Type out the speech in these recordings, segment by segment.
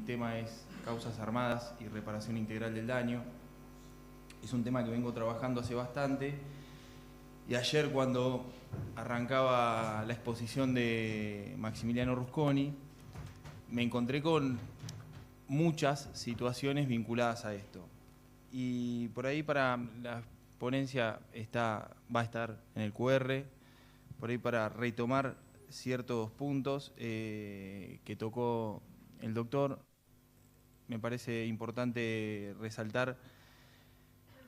tema es causas armadas y reparación integral del daño. Es un tema que vengo trabajando hace bastante y ayer, cuando arrancaba la exposición de Maximiliano Rusconi, me encontré con muchas situaciones vinculadas a esto. Y por ahí, para la ponencia va a estar en el QR, por ahí para retomar ciertos puntos que tocó el doctor, me parece importante resaltar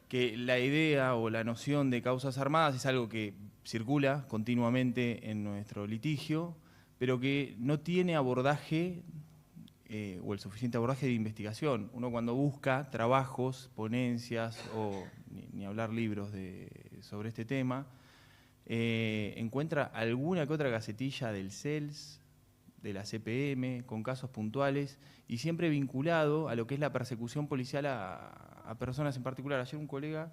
que la idea o la noción de causas armadas es algo que circula continuamente en nuestro litigio, pero que no tiene abordaje o el suficiente abordaje de investigación. Uno, cuando busca trabajos, ponencias o ni hablar libros sobre este tema, encuentra alguna que otra gacetilla del CELS, de la CPM, con casos puntuales y siempre vinculado a lo que es la persecución policial a personas en particular. Ayer un colega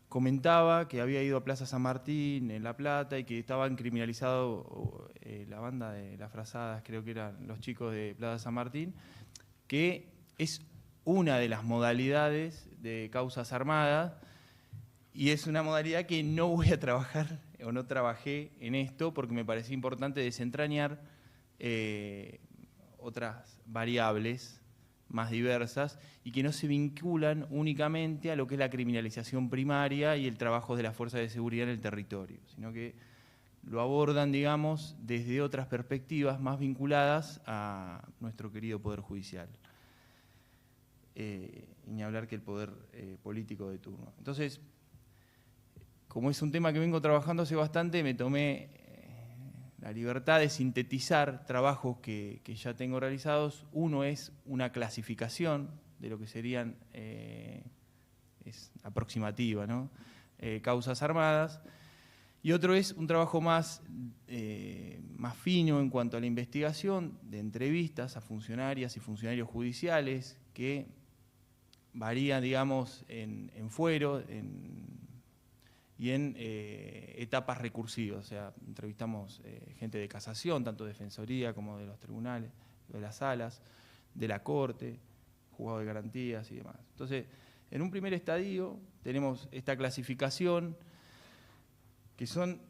comentaba que había ido a Plaza San Martín, en La Plata, y que estaban criminalizados la banda de Las Frazadas, creo que eran los chicos de Plaza San Martín, que es una de las modalidades de causas armadas, y es una modalidad que no voy a trabajar o no trabajé en esto porque me parecía importante desentrañar otras variables más diversas y que no se vinculan únicamente a lo que es la criminalización primaria y el trabajo de las fuerzas de seguridad en el territorio, sino que lo abordan, digamos, desde otras perspectivas más vinculadas a nuestro querido Poder Judicial. Y ni hablar que el poder político de turno. Entonces, como es un tema que vengo trabajando hace bastante, me tomé la libertad de sintetizar trabajos que ya tengo realizados. Uno es una clasificación de lo que serían, es aproximativa, ¿no? Causas armadas. Y otro es un trabajo más fino en cuanto a la investigación, de entrevistas a funcionarias y funcionarios judiciales que varían, digamos, en fuero y en etapas recursivas. O sea, entrevistamos gente de casación, tanto de defensoría como de los tribunales, de las salas, de la corte, juzgado de garantías y demás. Entonces, en un primer estadio tenemos esta clasificación, que son,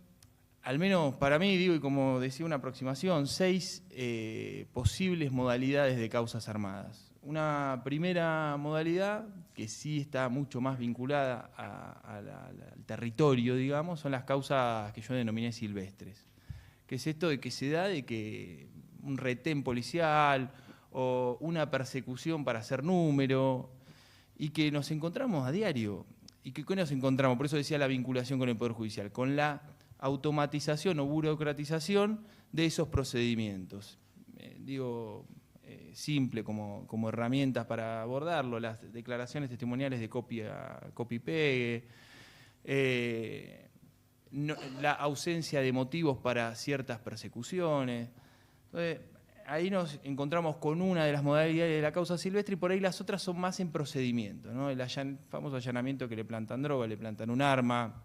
al menos para mí, digo, y como decía, una aproximación, 6 posibles modalidades de causas armadas. Una primera modalidad, que sí está mucho más vinculada al territorio, digamos, son las causas que yo denominé silvestres. ¿Qué es esto de que se da de que un retén policial o una persecución para hacer número, y que nos encontramos a diario? ¿Y qué nos encontramos? Por eso decía la vinculación con el Poder Judicial, con la automatización o burocratización de esos procedimientos. Simple como herramientas para abordarlo, las declaraciones testimoniales de copy-pegue, la ausencia de motivos para ciertas persecuciones. Entonces, ahí nos encontramos con una de las modalidades de la causa silvestre, y por ahí las otras son más en procedimiento, ¿no? El famoso allanamiento, que le plantan droga, le plantan un arma,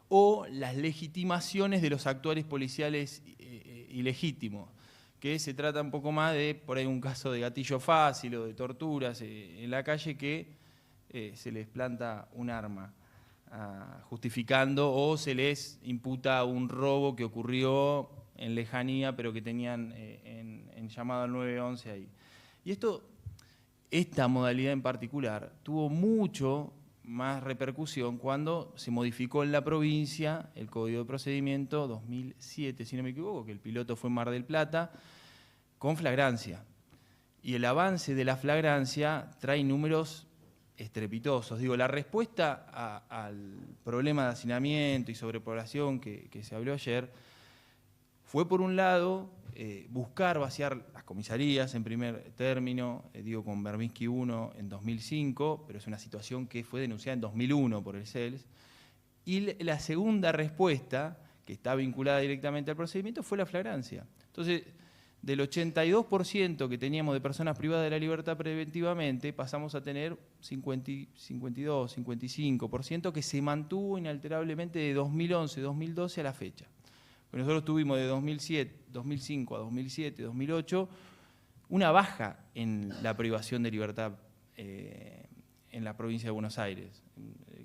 o las legitimaciones de los actuales policiales ilegítimos, que se trata un poco más de, por ahí, un caso de gatillo fácil o de torturas en la calle, que se les planta un arma justificando, o se les imputa un robo que ocurrió en lejanía, pero que tenían en llamado al 911 ahí. Y esta modalidad en particular tuvo mucho más repercusión cuando se modificó en la provincia el Código de Procedimiento 2007, si no me equivoco, que el piloto fue en Mar del Plata, con flagrancia. Y el avance de la flagrancia trae números estrepitosos. Digo, la respuesta al problema de hacinamiento y sobrepoblación que se habló ayer fue, por un lado, buscar vaciar las comisarías en primer término, con Berbinsky 1 en 2005, pero es una situación que fue denunciada en 2001 por el CELS. Y la segunda respuesta, que está vinculada directamente al procedimiento, fue la flagrancia. Entonces, del 82% que teníamos de personas privadas de la libertad preventivamente, pasamos a tener 52, 55%, que se mantuvo inalterablemente de 2011, 2012 a la fecha. Nosotros tuvimos de 2005 a 2007, 2008, una baja en la privación de libertad en la provincia de Buenos Aires.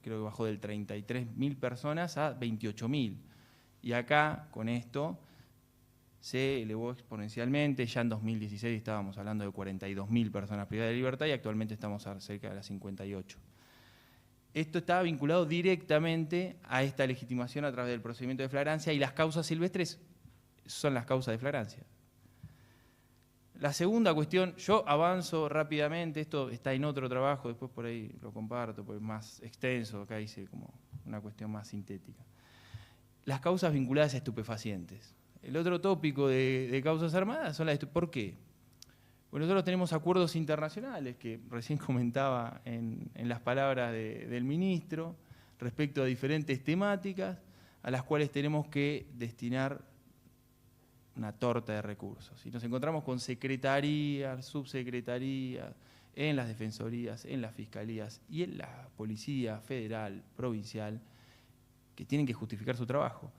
Creo que bajó del 33.000 personas a 28.000. Y acá, con esto, se elevó exponencialmente. Ya en 2016 estábamos hablando de 42.000 personas privadas de libertad y actualmente estamos cerca de las 58. Esto está vinculado directamente a esta legitimación a través del procedimiento de flagrancia, y las causas silvestres son las causas de flagrancia. La segunda cuestión, yo avanzo rápidamente, esto está en otro trabajo, después por ahí lo comparto, porque es más extenso, acá hice como una cuestión más sintética. Las causas vinculadas a estupefacientes. El otro tópico de causas armadas son las ¿por qué? Bueno, nosotros tenemos acuerdos internacionales, que recién comentaba en las palabras del ministro, respecto a diferentes temáticas, a las cuales tenemos que destinar una torta de recursos. Y nos encontramos con secretarías, subsecretarías, en las defensorías, en las fiscalías y en la policía federal, provincial, que tienen que justificar su trabajo.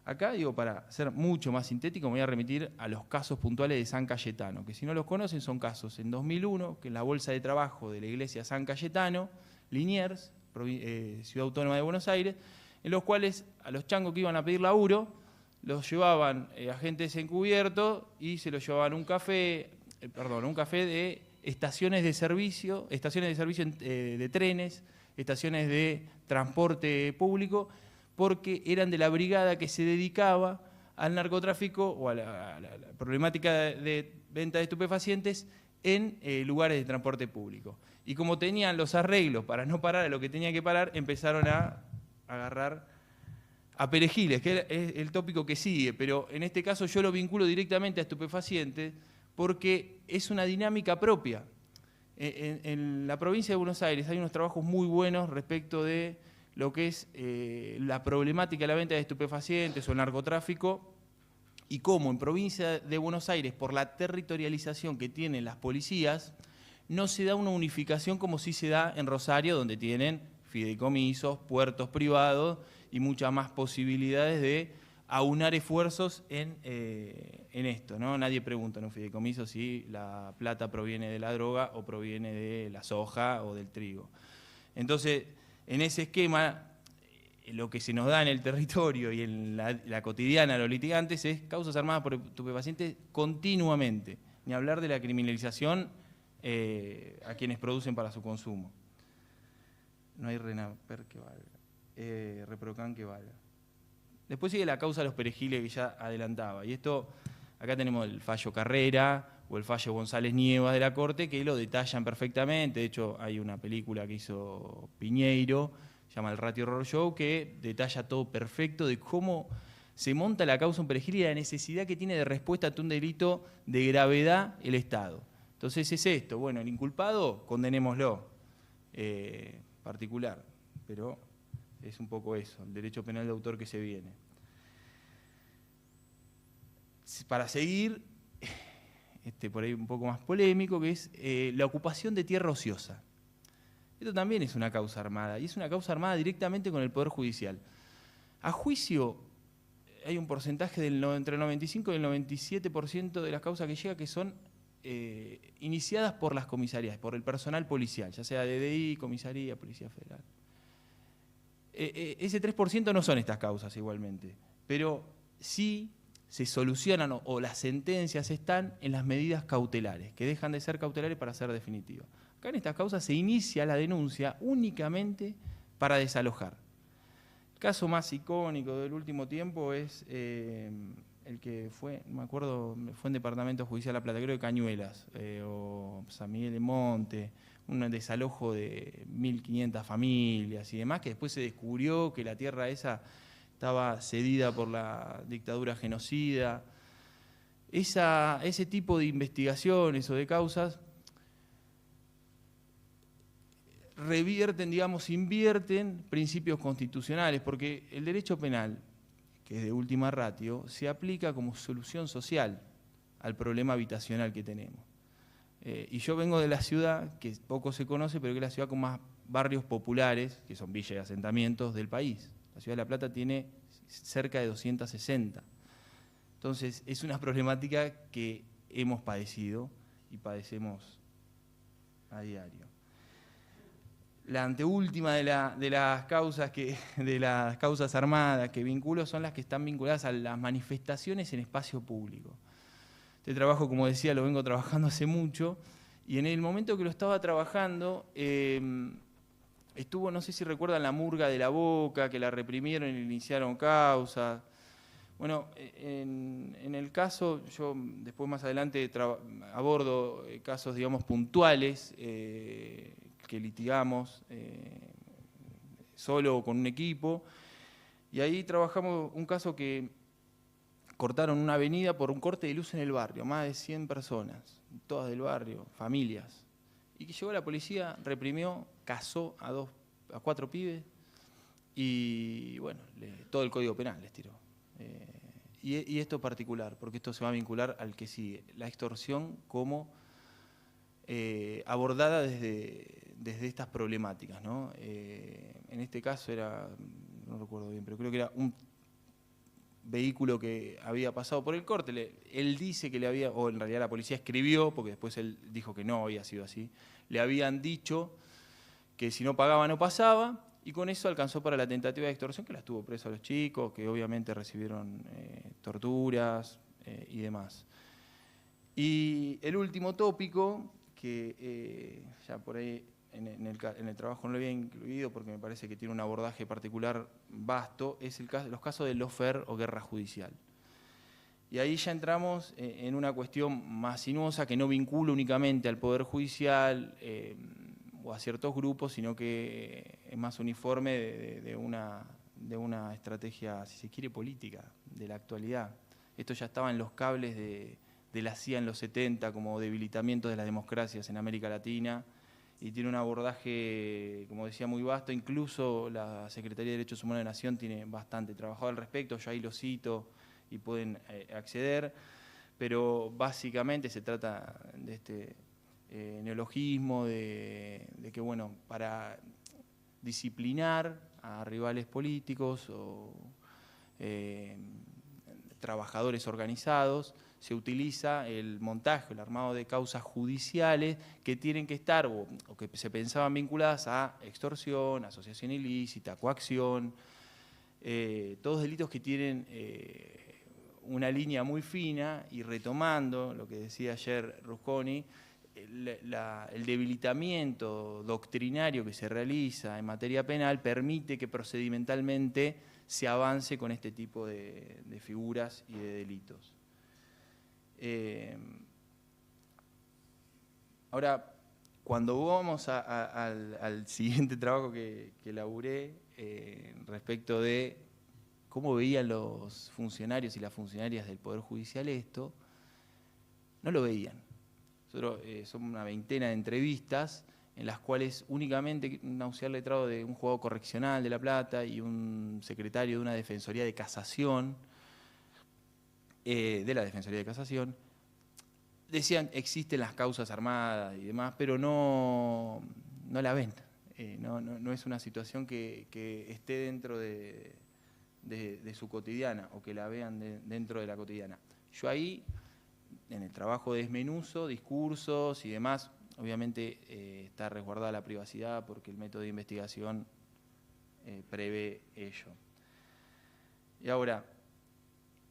Acá, digo, para ser mucho más sintético, me voy a remitir a los casos puntuales de San Cayetano, que si no los conocen son casos en 2001, que en la Bolsa de Trabajo de la Iglesia San Cayetano, Liniers, Ciudad Autónoma de Buenos Aires, en los cuales a los changos que iban a pedir laburo, los llevaban agentes encubiertos y se los llevaban un café de estaciones de servicio de trenes, estaciones de transporte público, porque eran de la brigada que se dedicaba al narcotráfico o a la problemática de venta de estupefacientes en lugares de transporte público. Y como tenían los arreglos para no parar a lo que tenían que parar, empezaron a agarrar a perejiles, que es el tópico que sigue, pero en este caso yo lo vinculo directamente a estupefacientes porque es una dinámica propia. En la provincia de Buenos Aires hay unos trabajos muy buenos respecto de lo que es la problemática de la venta de estupefacientes o el narcotráfico, y cómo en provincia de Buenos Aires, por la territorialización que tienen las policías, no se da una unificación como sí se da en Rosario, donde tienen fideicomisos, puertos privados y muchas más posibilidades de aunar esfuerzos en esto, ¿no? Nadie pregunta en un fideicomiso si la plata proviene de la droga o proviene de la soja o del trigo. Entonces, en ese esquema, lo que se nos da en el territorio y en la cotidiana a los litigantes es causas armadas por estupefacientes continuamente, ni hablar de la criminalización a quienes producen para su consumo. No hay RENAPER que valga, REPROCAN que valga. Después sigue la causa de los perejiles que ya adelantaba, y esto, acá tenemos el fallo Carrera o el fallo González Nievas de la Corte, que lo detallan perfectamente. De hecho, hay una película que hizo Piñeiro, se llama El Ratio Horror Show, que detalla todo perfecto de cómo se monta la causa un perejil y la necesidad que tiene de respuesta ante un delito de gravedad el Estado. Entonces es esto, bueno, el inculpado, condenémoslo, particular, pero es un poco eso, el derecho penal de autor que se viene. Para seguir, por ahí un poco más polémico, que es la ocupación de tierra ociosa. Esto también es una causa armada, y es una causa armada directamente con el Poder Judicial. A juicio hay un porcentaje entre el 95 y el 97% de las causas que llega que son iniciadas por las comisarías, por el personal policial, ya sea DDI, comisaría, Policía Federal. Ese 3% no son estas causas igualmente, pero sí se solucionan o las sentencias están en las medidas cautelares, que dejan de ser cautelares para ser definitivas. Acá en estas causas se inicia la denuncia únicamente para desalojar. El caso más icónico del último tiempo es el que fue, no me acuerdo, fue en Departamento Judicial La Plata, creo de Cañuelas, o San Miguel de Monte, un desalojo de 1.500 familias y demás, que después se descubrió que la tierra esa estaba cedida por la dictadura genocida. Ese tipo de investigaciones o de causas revierten, digamos, invierten principios constitucionales, porque el derecho penal, que es de última ratio, se aplica como solución social al problema habitacional que tenemos. Y yo vengo de la ciudad, que poco se conoce, pero que es la ciudad con más barrios populares, que son villas y asentamientos del país. La ciudad de La Plata tiene cerca de 260. Entonces, es una problemática que hemos padecido y padecemos a diario. La anteúltima de las causas armadas que vinculo son las que están vinculadas a las manifestaciones en espacio público. Este trabajo, como decía, lo vengo trabajando hace mucho, y en el momento que lo estaba trabajando, estuvo, no sé si recuerdan, la murga de La Boca, que la reprimieron y iniciaron causas. Bueno, en el caso, yo después más adelante abordo casos, digamos, puntuales que litigamos solo o con un equipo, y ahí trabajamos un caso que cortaron una avenida por un corte de luz en el barrio, más de 100 personas, todas del barrio, familias, y que llegó la policía, reprimió, casó a 4 pibes, y bueno, todo el Código Penal les tiró. Y esto particular, porque esto se va a vincular al que sigue, la extorsión como abordada desde estas problemáticas, ¿no? En este caso era, no recuerdo bien, pero creo que era un vehículo que había pasado por el corte. Él dice que le había, o en realidad la policía escribió, porque después él dijo que no había sido así, le habían dicho que si no pagaba no pasaba, y con eso alcanzó para la tentativa de extorsión, que la estuvo preso a los chicos, que obviamente recibieron torturas y demás. Y el último tópico, que ya por ahí en el trabajo no lo había incluido porque me parece que tiene un abordaje particular vasto, es los casos de lawfare o guerra judicial. Y ahí ya entramos en una cuestión más sinuosa que no vincula únicamente al Poder Judicial o a ciertos grupos, sino que es más uniforme de una estrategia, si se quiere, política de la actualidad. Esto ya estaba en los cables de la CIA en los 70 como debilitamiento de las democracias en América Latina, y tiene un abordaje, como decía, muy vasto. Incluso la Secretaría de Derechos Humanos de la Nación tiene bastante trabajado al respecto, yo ahí lo cito y pueden acceder, pero básicamente se trata de este neologismo de que, bueno, para disciplinar a rivales políticos o trabajadores organizados, se utiliza el montaje, el armado de causas judiciales que tienen que estar o que se pensaban vinculadas a extorsión, asociación ilícita, coacción, todos delitos que tienen una línea muy fina. Y retomando lo que decía ayer Rusconi, el debilitamiento doctrinario que se realiza en materia penal permite que procedimentalmente se avance con este tipo de figuras y de delitos. Ahora, cuando vamos al siguiente trabajo que elaboré respecto de cómo veían los funcionarios y las funcionarias del Poder Judicial esto, no lo veían. Nosotros somos una veintena de entrevistas en las cuales únicamente un auxiliar letrado de un juzgado correccional de La Plata y un secretario de una defensoría de casación, de la Defensoría de Casación, decían existen las causas armadas y demás, pero no la ven. No es una situación que esté dentro de su cotidiana o que la vean dentro de la cotidiana. Yo ahí, en el trabajo desmenuzo, discursos y demás, obviamente está resguardada la privacidad porque el método de investigación prevé ello. Y ahora,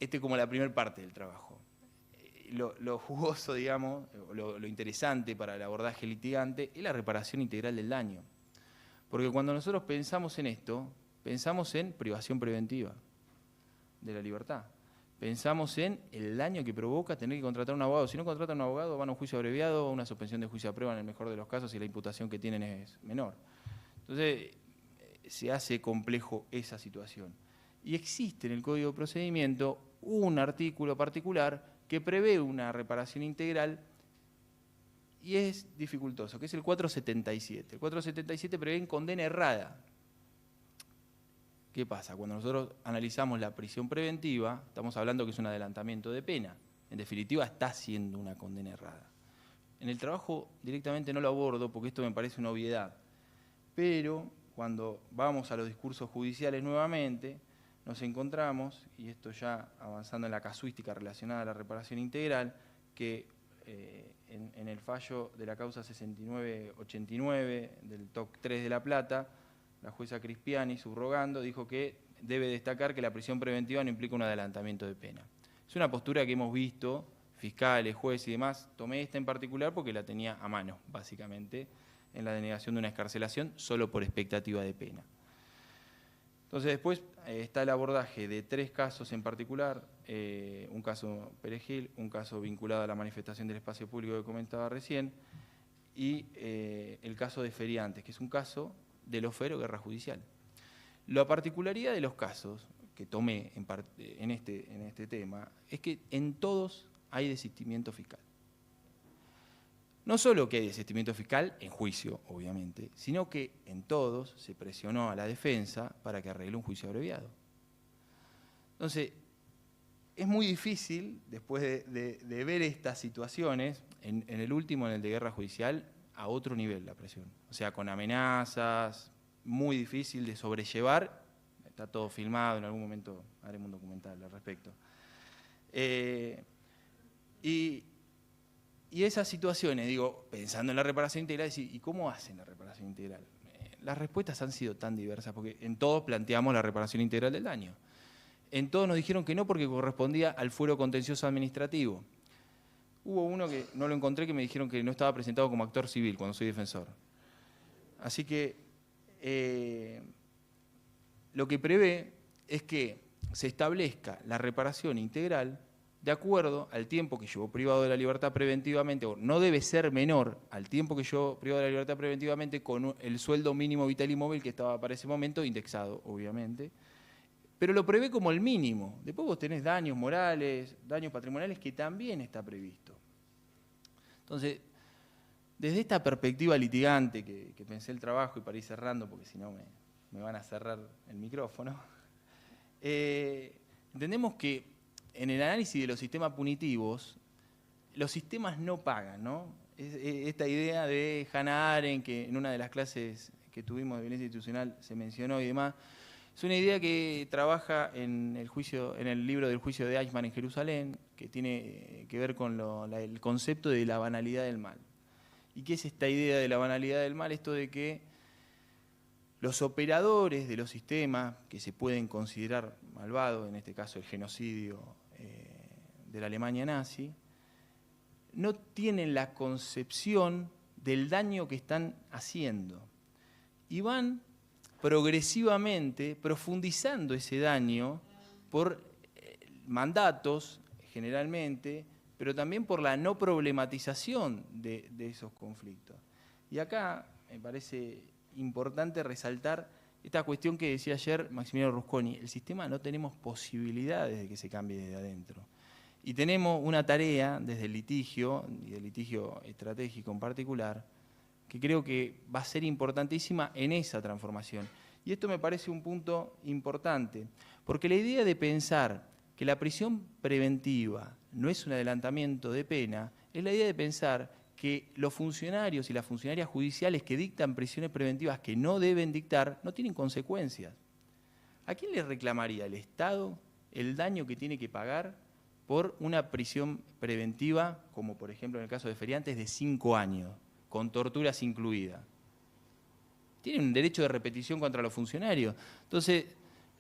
este es como la primera parte del trabajo. Lo jugoso, digamos, lo interesante para el abordaje litigante es la reparación integral del daño. Porque cuando nosotros pensamos en esto, pensamos en privación preventiva de la libertad. Pensamos en el daño que provoca tener que contratar un abogado. Si no contratan un abogado, van a un juicio abreviado o una suspensión de juicio a prueba en el mejor de los casos si la imputación que tienen es menor. Entonces, se hace complejo esa situación. Y existe en el Código de Procedimiento un artículo particular que prevé una reparación integral y es dificultoso, que es el 477. El 477 prevé condena errada. ¿Qué pasa? Cuando nosotros analizamos la prisión preventiva, estamos hablando que es un adelantamiento de pena. En definitiva, está siendo una condena errada. En el trabajo directamente no lo abordo porque esto me parece una obviedad. Pero cuando vamos a los discursos judiciales nuevamente, nos encontramos, y esto ya avanzando en la casuística relacionada a la reparación integral, que en el fallo de la causa 6989 del TOC 3 de La Plata, la jueza Crispiani, subrogando, dijo que debe destacar que la prisión preventiva no implica un adelantamiento de pena. Es una postura que hemos visto, fiscales, jueces y demás. Tomé esta en particular porque la tenía a mano, básicamente, en la denegación de una excarcelación solo por expectativa de pena. Entonces después está el abordaje de 3 casos en particular, un caso Perejil, un caso vinculado a la manifestación del espacio público que comentaba recién, y el caso de Feriantes, que es un caso de lawfare o guerra judicial. La particularidad de los casos que tomé en este tema es que en todos hay desistimiento fiscal. No solo que hay desistimiento fiscal en juicio, obviamente, sino que en todos se presionó a la defensa para que arregle un juicio abreviado. Entonces, es muy difícil, después de ver estas situaciones, en el último, en el de guerra judicial, a otro nivel la presión. O sea, con amenazas, muy difícil de sobrellevar. Está todo filmado, en algún momento haremos un documental al respecto. Y esas situaciones, digo, pensando en la reparación integral, ¿y cómo hacen la reparación integral? Las respuestas han sido tan diversas, porque en todos planteamos la reparación integral del daño. En todos nos dijeron que no porque correspondía al fuero contencioso administrativo. Hubo uno que no lo encontré, que me dijeron que no estaba presentado como actor civil cuando soy defensor. Así que lo que prevé es que se establezca la reparación integral de acuerdo al tiempo que llevó privado de la libertad preventivamente, o no debe ser menor al tiempo que llevó privado de la libertad preventivamente con el sueldo mínimo vital y móvil que estaba para ese momento indexado, obviamente, pero lo prevé como el mínimo. Después vos tenés daños morales, daños patrimoniales, que también está previsto. Entonces, desde esta perspectiva litigante que pensé el trabajo, y para ir cerrando, porque si no me van a cerrar el micrófono, entendemos que en el análisis de los sistemas punitivos, los sistemas no pagan, ¿no? Esta idea de Hannah Arendt, que en una de las clases que tuvimos de violencia institucional se mencionó y demás, es una idea que trabaja en el libro del juicio de Eichmann en Jerusalén, que tiene que ver con el concepto de la banalidad del mal. ¿Y qué es esta idea de la banalidad del mal? Esto de que los operadores de los sistemas que se pueden considerar malvados, en este caso el genocidio de la Alemania nazi, no tienen la concepción del daño que están haciendo y van progresivamente profundizando ese daño por mandatos, generalmente, pero también por la no problematización de esos conflictos. Y acá me parece importante resaltar esta cuestión que decía ayer Maximiliano Rusconi: el sistema no tenemos posibilidades de que se cambie desde adentro. Y tenemos una tarea desde el litigio, y el litigio estratégico en particular, que creo que va a ser importantísima en esa transformación. Y esto me parece un punto importante, porque la idea de pensar que la prisión preventiva no es un adelantamiento de pena, es la idea de pensar que los funcionarios y las funcionarias judiciales que dictan prisiones preventivas que no deben dictar no tienen consecuencias. ¿A quién le reclamaría el Estado el daño que tiene que pagar por una prisión preventiva, como por ejemplo en el caso de Feriantes, de 5 años, con torturas incluidas? Tienen un derecho de repetición contra los funcionarios. Entonces,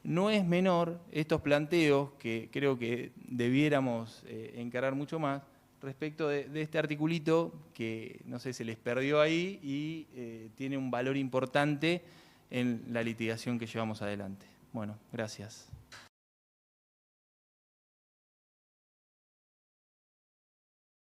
no es menor estos planteos que creo que debiéramos encarar mucho más respecto de este articulito que, no sé, se les perdió ahí y tiene un valor importante en la litigación que llevamos adelante. Bueno, gracias.